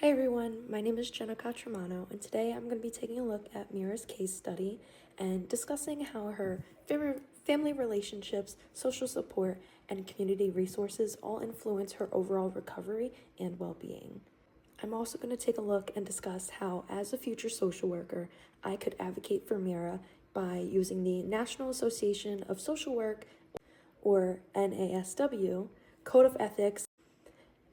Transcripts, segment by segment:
Hi everyone, my name is Jenna Catramano, and today I'm going to be taking a look at Mira's case study and discussing how her family relationships, social support, and community resources all influence her overall recovery and well-being. I'm also going to take a look and discuss how, as a future social worker, I could advocate for Mira by using the National Association of Social Work, or NASW, Code of Ethics,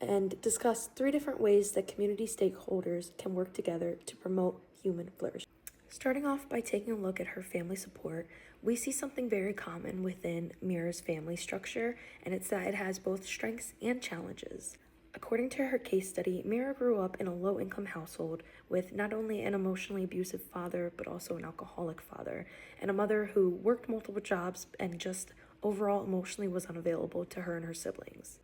and discuss 3 different ways that community stakeholders can work together to promote human flourishing. Starting off by taking a look at her family support, we see something very common within Mira's family structure, and it's that it has both strengths and challenges. According to her case study, Mira grew up in a low-income household with not only an emotionally abusive father, but also an alcoholic father, and a mother who worked multiple jobs and just overall emotionally was unavailable to her and her siblings.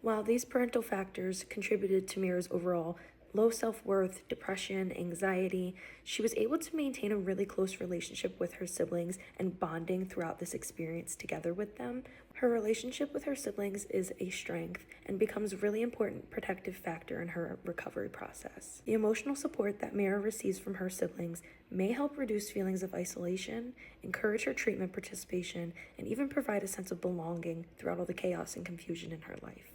While these parental factors contributed to Mira's overall low self-worth, depression, anxiety, she was able to maintain a really close relationship with her siblings and bonding throughout this experience together with them. Her relationship with her siblings is a strength and becomes a really important protective factor in her recovery process. The emotional support that Mira receives from her siblings may help reduce feelings of isolation, encourage her treatment participation, and even provide a sense of belonging throughout all the chaos and confusion in her life.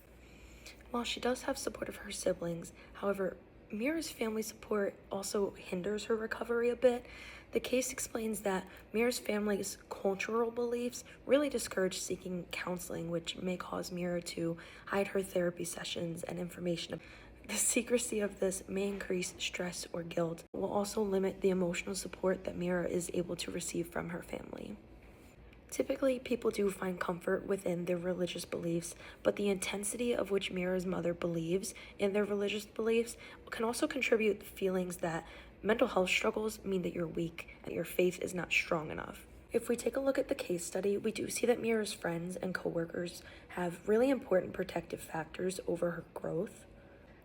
While she does have support of her siblings, however, Mira's family support also hinders her recovery a bit. The case explains that Mira's family's cultural beliefs really discourage seeking counseling, which may cause Mira to hide her therapy sessions and information. The secrecy of this may increase stress or guilt. It will also limit the emotional support that Mira is able to receive from her family. Typically, people do find comfort within their religious beliefs, but the intensity of which Mira's mother believes in their religious beliefs can also contribute to feelings that mental health struggles mean that you're weak and your faith is not strong enough. If we take a look at the case study, we do see that Mira's friends and coworkers have really important protective factors over her growth.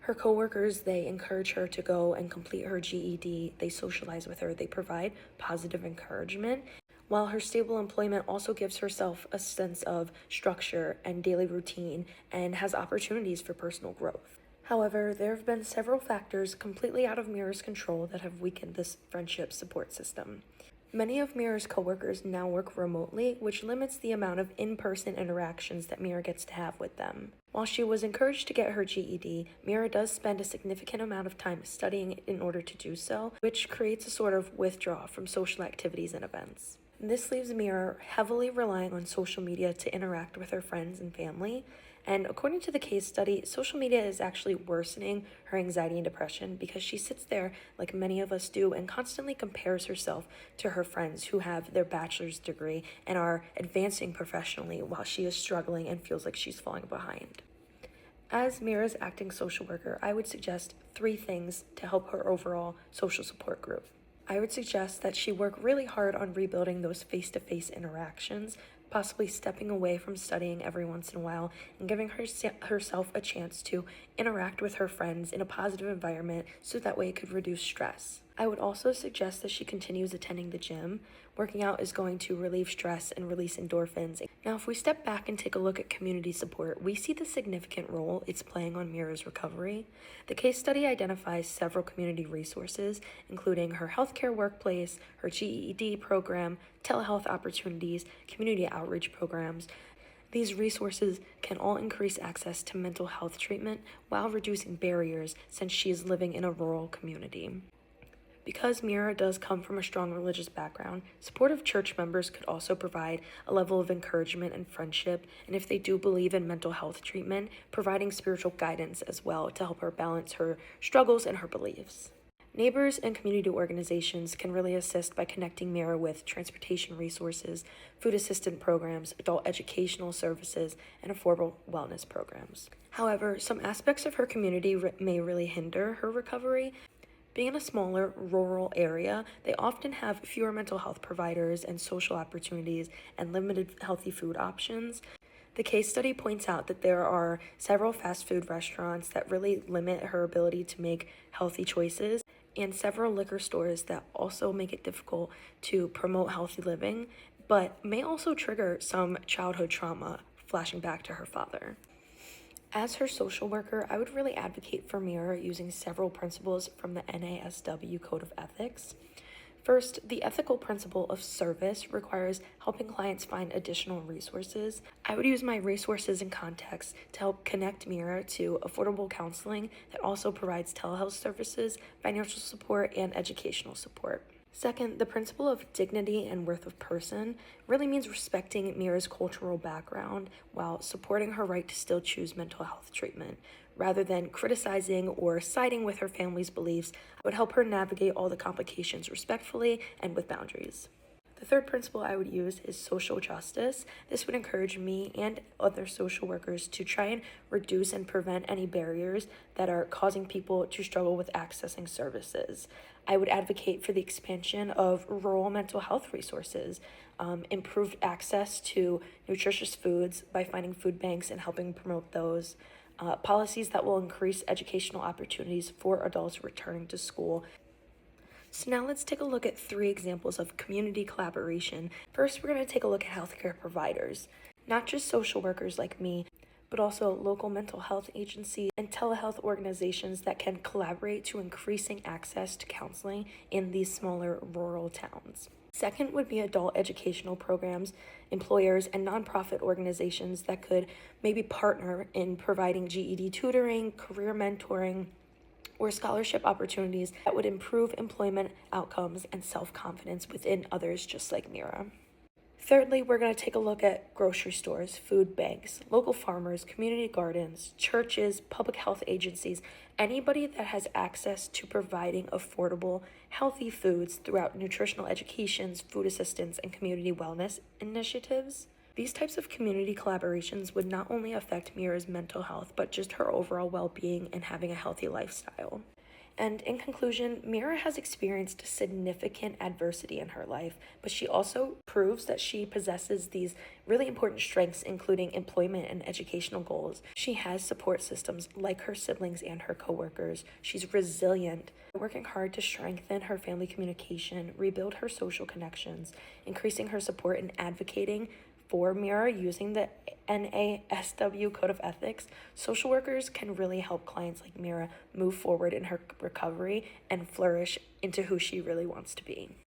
Her coworkers, they encourage her to go and complete her GED, they socialize with her, they provide positive encouragement, while her stable employment also gives herself a sense of structure and daily routine and has opportunities for personal growth. However, there have been several factors completely out of Mira's control that have weakened this friendship support system. Many of Mira's coworkers now work remotely, which limits the amount of in-person interactions that Mira gets to have with them. While she was encouraged to get her GED, Mira does spend a significant amount of time studying in order to do so, which creates a sort of withdrawal from social activities and events. This leaves Mira heavily relying on social media to interact with her friends and family. And according to the case study, social media is actually worsening her anxiety and depression because she sits there, like many of us do, and constantly compares herself to her friends who have their bachelor's degree and are advancing professionally while she is struggling and feels like she's falling behind. As Mira's acting social worker, I would suggest 3 things to help her overall social support group. I would suggest that she work really hard on rebuilding those face-to-face interactions, possibly stepping away from studying every once in a while and giving herself a chance to interact with her friends in a positive environment so that way it could reduce stress. I would also suggest that she continues attending the gym. Working out is going to relieve stress and release endorphins. Now, if we step back and take a look at community support, we see the significant role it's playing on Mira's recovery. The case study identifies several community resources, including her healthcare workplace, her GED program, telehealth opportunities, community outreach programs. These resources can all increase access to mental health treatment while reducing barriers since she is living in a rural community. Because Mira does come from a strong religious background, supportive church members could also provide a level of encouragement and friendship, and if they do believe in mental health treatment, providing spiritual guidance as well to help her balance her struggles and her beliefs. Neighbors and community organizations can really assist by connecting Mira with transportation resources, food assistance programs, adult educational services, and affordable wellness programs. However, some aspects of her community may really hinder her recovery. Being in a smaller, rural area, they often have fewer mental health providers and social opportunities and limited healthy food options. The case study points out that there are several fast food restaurants that really limit her ability to make healthy choices, and several liquor stores that also make it difficult to promote healthy living, but may also trigger some childhood trauma flashing back to her father. As her social worker, I would really advocate for Mira using several principles from the NASW Code of Ethics. First, the ethical principle of service requires helping clients find additional resources. I would use my resources and context to help connect Mira to affordable counseling that also provides telehealth services, financial support, and educational support. Second, the principle of dignity and worth of person really means respecting Mira's cultural background while supporting her right to still choose mental health treatment. Rather than criticizing or siding with her family's beliefs, I would help her navigate all the complications respectfully and with boundaries. The third principle I would use is social justice. This would encourage me and other social workers to try and reduce and prevent any barriers that are causing people to struggle with accessing services. I would advocate for the expansion of rural mental health resources, improved access to nutritious foods by finding food banks and helping promote those. Policies that will increase educational opportunities for adults returning to school. So now let's take a look at 3 examples of community collaboration. First, we're going to take a look at healthcare providers, not just social workers like me, but also local mental health agencies and telehealth organizations that can collaborate to increasing access to counseling in these smaller rural towns. Second would be adult educational programs, employers, and nonprofit organizations that could maybe partner in providing GED tutoring, career mentoring, or scholarship opportunities that would improve employment outcomes and self-confidence within others just like Mira. Thirdly, we're going to take a look at grocery stores, food banks, local farmers, community gardens, churches, public health agencies, anybody that has access to providing affordable, healthy foods throughout nutritional educations, food assistance, and community wellness initiatives. These types of community collaborations would not only affect Mira's mental health, but just her overall well-being and having a healthy lifestyle. And in conclusion, Mira has experienced significant adversity in her life, but she also proves that she possesses these really important strengths, including employment and educational goals. She has support systems like her siblings and her coworkers. She's resilient, working hard to strengthen her family communication, rebuild her social connections, increasing her support and advocating for Mira using the NASW Code of Ethics. Social workers can really help clients like Mira move forward in her recovery and flourish into who she really wants to be.